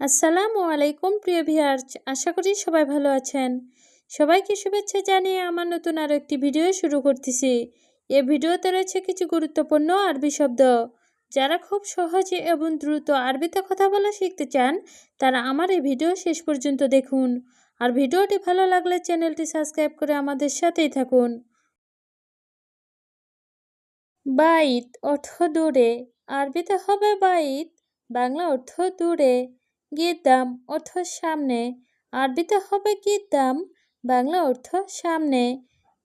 আসসালামু আলাইকুম প্রিয় ভিউয়ার্স, আশা করি সবাই ভালো আছেন। সবাইকে শুভেচ্ছা জানিয়ে আমার নতুন আরও একটি ভিডিও শুরু করতেছি। এই ভিডিওতে রয়েছে কিছু গুরুত্বপূর্ণ আরবি শব্দ। যারা খুব সহজে এবং দ্রুত আরবিতে কথা বলা শিখতে চান, তারা আমার এই ভিডিও শেষ পর্যন্ত দেখুন। আর ভিডিওটি ভালো লাগলে চ্যানেলটি সাবস্ক্রাইব করে আমাদের সাথেই থাকুন। বাইত অর্থ দূরে, আরবিতে হবে বাইত, বাংলা অর্থ দূরে। গিদ্দাম অর্থ সামনে, আরবিতে হবে গিদ্দাম, বাংলা অর্থ সামনে।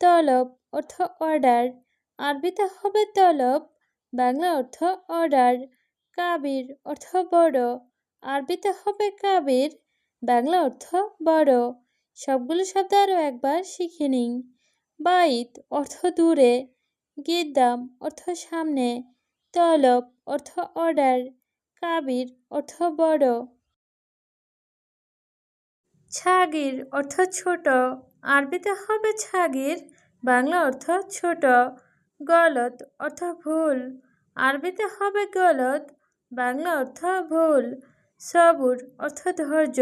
তলব অর্থ অর্ডার, আরবিতে হবে তলব, বাংলা অর্থ অর্ডার। কাবির অর্থ বড়, আরবিতে হবে কাবির, বাংলা অর্থ বড়। সবগুলো শব্দ আরও একবার শিখে নিন। বাইত অর্থ দূরে, গিদ্দাম অর্থ সামনে, তলব অর্থ অর্ডার, কাবির অর্থ বড়। ছাগির অর্থ ছোট, আরবিতে হবে ছাগির, বাংলা অর্থ ছোট। গলত অর্থ ভুল, আরবিতে হবে গলত, বাংলা অর্থ ভুল। সবুর অর্থ ধৈর্য,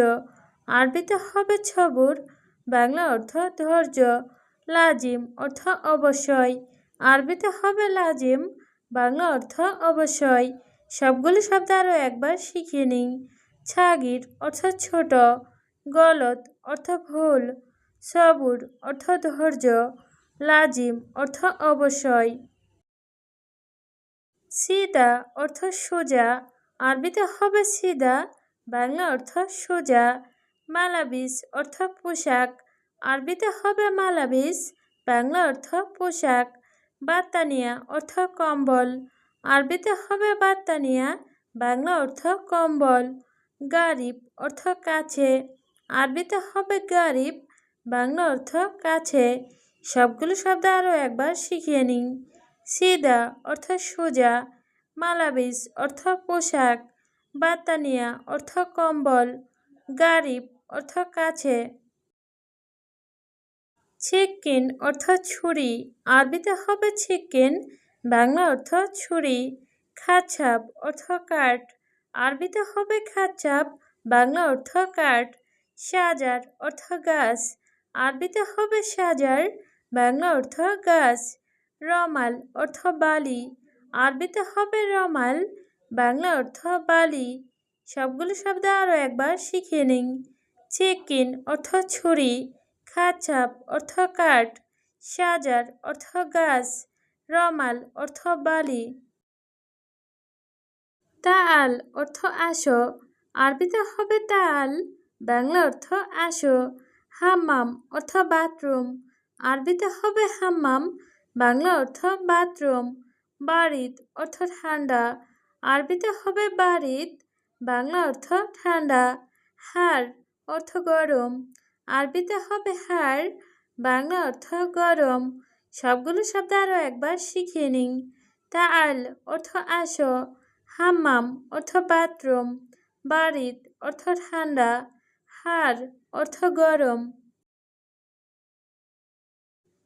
আরবিতে হবে ছবুর, বাংলা অর্থ ধৈর্য। লাজিম অর্থ অবশ্যই, আরবিতে হবে লাজিম, বাংলা অর্থ অবশ্যই। সবগুলো শব্দ আরও একবার শিখিয়ে নিন। ছাগির অর্থ ছোট, গলত অর্থ ভুল, সবুর অর্থ ধৈর্য, লাজিম অর্থ অবশ্যই। সিদা অর্থ সোজা, আরবিতে হবে সিদা, বাংলা অর্থ সোজা। মালাবিস অর্থ পোশাক, আরবিতে হবে মালাবিস, বাংলা অর্থ পোশাক। বাত্তানিয়া অর্থ কম্বল, আরবিতে হবে বাত্তানিয়া, বাংলা অর্থ কম্বল। গারিব অর্থ কাছে, আরবিতে হবে গারিব, বাংলা অর্থ কাছে। সবগুলো শব্দ আরও একবার শিখিয়ে নিন। সিদা অর্থ সোজা, মালাবিস অর্থ পোশাক, বাতানিয়া অর্থ কম্বল, গারিব অর্থ কাছে। ছিক্কিন অর্থ ছুরি, আরবিতে হবে ছিক্কিন, বাংলা অর্থ ছুরি। খাচ্ছাপ অর্থ কাঠ, আরবিতে হবে খাচ্ছাপ, বাংলা অর্থ কাঠ। সাজার অর্থ গাছ, আরবিতে হবে সাজার, বাংলা অর্থ গাছ। রমাল অর্থ বালি, আরবিতে হবে রমাল, বাংলা অর্থ বালি। সবগুলো শব্দ আরও একবার শিখিয়ে নিন। ছিক্কিন অর্থ ছুরি, খাচ্ছাপ অর্থ কাঠ, সাজার অর্থ গাছ, রমাল অর্থ বালি। তাআল অর্থ আসো, আরবিতে হবে তাআল, বাংলা অর্থ আসো। হাম্মাম অর্থ বাথরুম, আরবিতে হবে হাম্মাম, বাংলা অর্থ বাথরুম। বারিদ অর্থ ঠান্ডা, আরবিতে হবে বারিদ, বাংলা অর্থ ঠান্ডা। হার অর্থ গরম, আরবিতে হবে হার, বাংলা অর্থ গরম। সবগুলো শব্দ আরও একবার শিখিয়ে নিন। তাআল অর্থ আসো, হাম্মাম অর্থ বাথরুম, বারিদ অর্থ ঠান্ডা, হার অর্থ গরম।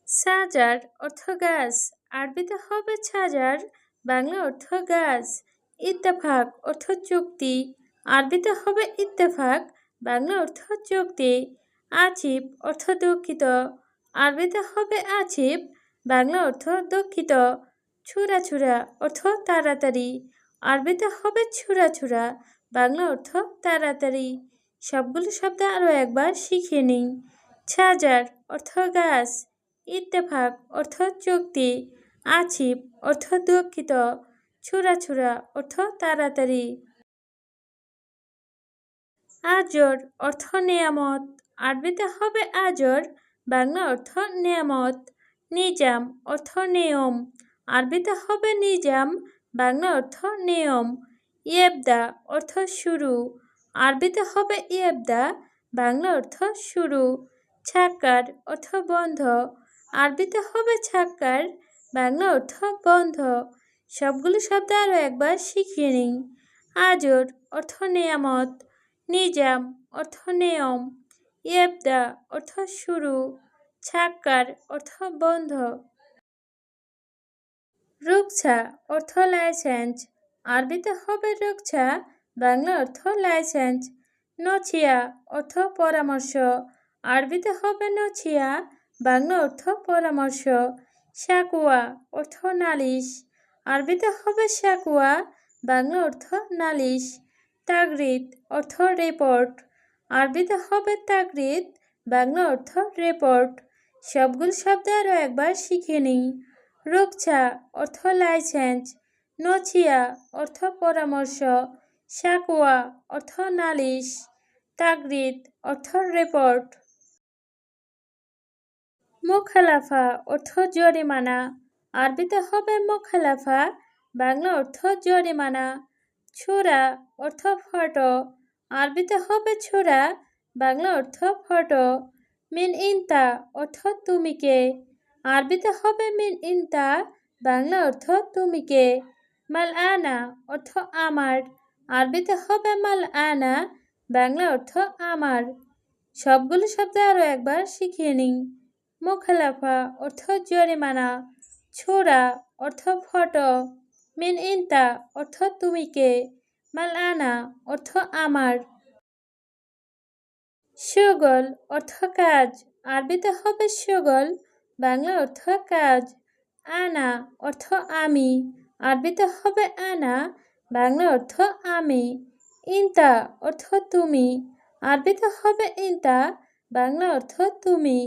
সাজার অর্থ গাছ, আরবিতে হবে ছাজার, বাংলা অর্থ গাছ। ইত্তেফাক অর্থ চুক্তি, আরবিতে হবে ইত্তেফাক, বাংলা অর্থ চুক্তি। আছিফ অর্থ দুঃখিত, আরবিতে হবে আছিফ, বাংলা অর্থ দুঃখিত। ছুরা ছুরা অর্থ তাড়াতাড়ি, আরবিতে হবে ছুরা ছুরা, বাংলা অর্থ তাড়াতাড়ি। সবগুলো শব্দ আরও একবার শিখিয়ে নিন। ছাজার অর্থ গাছ, ইত্তেফাক অর্থ চুক্তি, আছিফ অর্থ দুঃখিত, ছুরা ছুরা অর্থ তাড়াতাড়ি। আজর অর্থ নেয়ামত, আরবিতে হবে আজর, বাংলা অর্থ নেয়ামত। নিজাম অর্থ নিয়ম, আরবিতে হবে নিজাম, বাংলা অর্থ নিয়ম। ইয়েবদা অর্থ শুরু, আরবিতে হবে ইয়েবদা, বাংলা অর্থ শুরু। ছাক্কার অর্থ বন্ধ, আরবিতে হবে ছাক্কার, বাংলা অর্থ বন্ধ। সবগুলো শব্দ আরও একবার শিখিয়ে নিন। আজর অর্থ নেয়ামত, নিজাম অর্থ নিয়ম, ইয়েবদা অর্থ শুরু, ছাক্কার অর্থ বন্ধ। রুকছা অর্থ লাইসেন্স, আরবিতে হবে রুকছা, বাংলা অর্থ লাইসেন্স। নছিয়া অর্থ পরামর্শ, আরবিতে হবে নছিয়া, বাংলা অর্থ পরামর্শ। শাকুয়া অর্থ নালিশ, আরবিতে হবে শাকুয়া, বাংলা অর্থ নালিশ। তাগরিদ অর্থ রিপোর্ট, আরবিতে হবে তাগরিদ, বাংলা অর্থ রিপোর্ট। সবগুলো শব্দ আরও একবার শিখে নিই। রূপছা অর্থ লাইসেন্স, নছিয়া অর্থ পরামর্শ, শাকুয়া অর্থ নালিশ, তাগরিদ অর্থ রিপোর্ট। মুখালাফা অর্থ জরিমানা, আরবিতে হবে মুখালাফা, বাংলা অর্থ জরিমানা। ছোরা অর্থ ফটো, আরবিতে হবে ছোরা, বাংলা অর্থ ফটো। মিন ইনতা অর্থ তুমি কে, আরবিতে হবে মিন ইনতা, বাংলা অর্থ তুমি কে। মাল আনা অর্থ আমার, আরবিতে হবে মাল আনা, বাংলা অর্থ আমার। সবগুলো শব্দ আরও একবার শিখিয়ে নিই। মুখালাফা অর্থ জরিমানা, ছোরা অর্থ ফটো, মিন ইনতা অর্থ তুমি কে, মাল আনা অর্থ আমার। শুগল অর্থ কাজ, আরবিতে হবে শুগল, বাংলা অর্থ কাজ। আনা অর্থ আমি, আরবিতে হবে আনা, বাংলা অর্থ আমি। ইনতা অর্থ তুমি, আরবিতে হবে ইনতা, বাংলা অর্থ তুমি।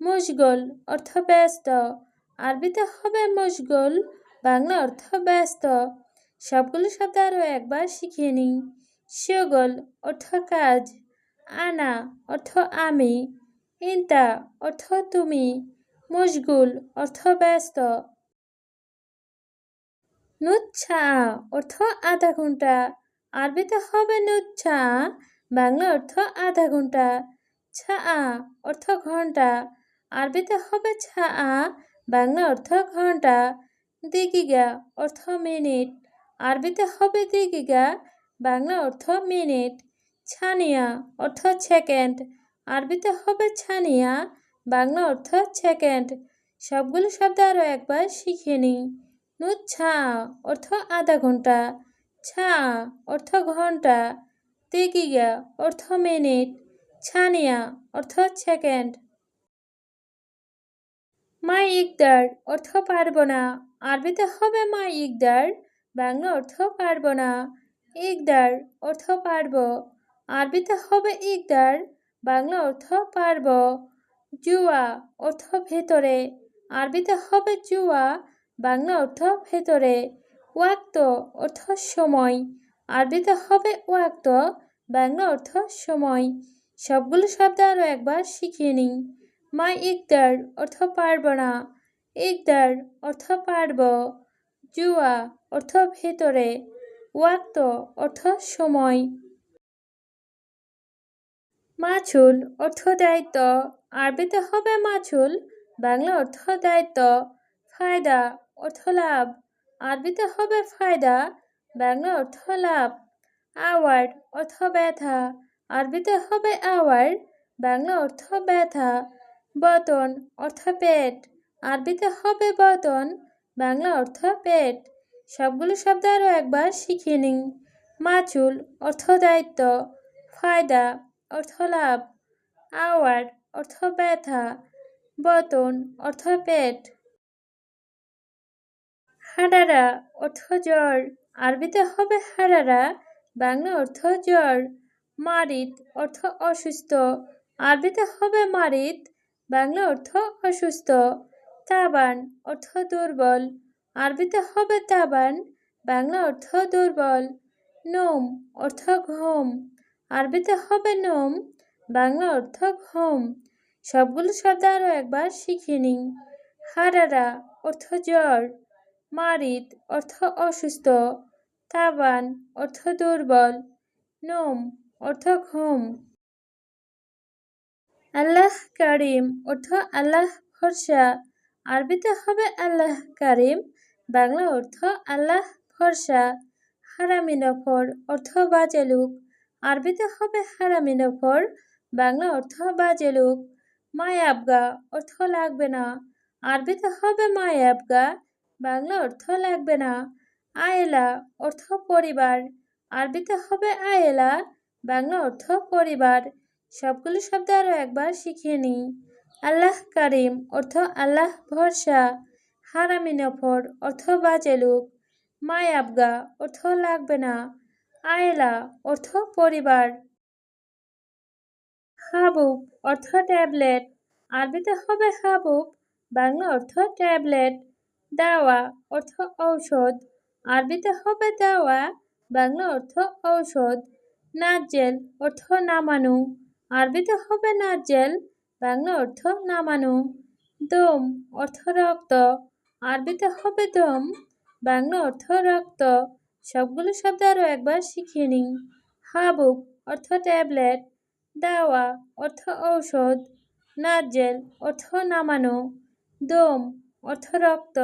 মুশগুল অর্থ ব্যস্ত, আরবিতে হবে মুশগুল, বাংলা অর্থ ব্যস্ত। সবগুলো শব্দ আরও একবার শিখিয়ে নিই। শুগল অর্থ কাজ, আনা অর্থ আমি, ইনতা অর্থ তুমি, মুশগুল অর্থ ব্যস্ত। নুচ্ছা অর্থ আধা ঘন্টা, আরবিতে হবে নুচ্ছা, বাংলা অর্থ আধা ঘন্টা। ছা অর্থ ঘন্টা, আরবিতে হবে ছা, বাংলা অর্থ ঘন্টা। দিগিগা অর্থ মিনিট, আরবিতে হবে দিগিগা, বাংলা অর্থ মিনিট। ছানিয়া অর্থ সেকেন্ড, আরবিতে হবে ছানিয়া, বাংলা অর্থ সেকেন্ড। সবগুলো শব্দ আরও একবার শিখে নিই। নুচ্ছা অর্থ আধা ঘন্টা, ছা অর্থ ঘন্টা, দিগিগা অর্থ মিনিট, ছানিয়া অর্থ সেকেন্ড। মা ইকদার অর্থ পারব না, আরবিতে হবে মা ইকদার, বাংলা অর্থ পারব না। ইকদার অর্থ পারব, আরবিতে হবে ইকদার, বাংলা অর্থ পারব। জুয়া অর্থ ভেতরে, আরবিতে হবে জুয়া, বাংলা অর্থ ভেতরে। ওয়াক্ত অর্থ সময়, আরবিতে হবে ওয়াক্ত, বাংলা অর্থ সময়। সবগুলো শব্দ আরও একবার শিখিয়ে নিই। মা ইকদার অর্থ পারব না, ইকদার অর্থ পারব, জুয়া অর্থ ভেতরে, ওয়াক্ত অর্থ সময়। মাছুল অর্থ দায়িত্ব, আরবিতে হবে মাছুল, বাংলা অর্থ দায়িত্ব। ফায়দা অর্থ লাভ, আরবিতে হবে ফায়দা, বাংলা অর্থ লাভ। আওয়ার অর্থ ব্যথা, আরবিতে হবে আওয়ার, বাংলা অর্থ ব্যথা। বতন অর্থ পেট, আরবিতে হবে বতন, বাংলা অর্থ পেট। সবগুলো শব্দ আরও একবার শিখিয়ে নিই। মাছুল অর্থ দায়িত্ব, ফায়দা অর্থ লাভ, আওয়ার অর্থ ব্যথা, বতন অর্থ পেট। হারারা অর্থ জ্বর, আরবিতে হবে হারারা, বাংলা অর্থ জ্বর। মারিদ অর্থ অসুস্থ, আরবিতে হবে মারিদ, বাংলা অর্থ অসুস্থ। তাবান অর্থ দুর্বল, আরবিতে হবে তাবান, বাংলা অর্থ দুর্বল। নোম অর্থ ঘুম, আরবিতে হবে নোম, বাংলা অর্থ ঘুম। সবগুলো শব্দ আরও একবার শিখিয়ে নিই। হারারা অর্থ জ্বর, মারিদ অর্থ অসুস্থ, তাবান অর্থ দুর্বল, নোম অর্থ ঘুম। আল্লাহ কারিম অর্থ আল্লাহ ভরসা, আরবিতে হবে আল্লাহ কারিম, বাংলা অর্থ আল্লাহ ভরসা। হারামি নফর অর্থ বাজে লোক, আরবিতে হবে হারামি নফর, বাংলা অর্থ বাজে লোক। মায়াবগা অর্থ লাগবে না, আরবিতে হবে মায়াবগা, বাংলা অর্থ লাগবে না। আয়েলা অর্থ পরিবার, আরবিতে হবে আয়েলা, বাংলা অর্থ পরিবার। সবগুলো শব্দ আরও একবার শিখিয়ে নিই। আল্লাহ কারিম অর্থ আল্লাহ ভরসা। হারামি নফর অর্থ বাজে লোক। মায়াবগা অর্থ লাগবে না। আয়লা অর্থ পরিবার। হাবুব অর্থ ট্যাবলেট। আরবিতে হবে হাবুব, বাংলা অর্থ ট্যাবলেট। দাওয়া অর্থ ঔষধ। আরবিতে হবে দাওয়া, বাংলা অর্থ ঔষধ। নাজেল অর্থ নামানো। আরবিতে হবে নাজেল, বাংলা অর্থ নামানো। দম অর্থ রক্ত। আরবিতে হবে দম, বাংলা অর্থ রক্ত। সবগুলো শব্দ আরও একবার শিখিয়ে নিই। হাবুব অর্থ ট্যাবলেট। দাওয়া অর্থ ঔষধ। নাজেল অর্থ নামানো। দম অর্থ রক্ত।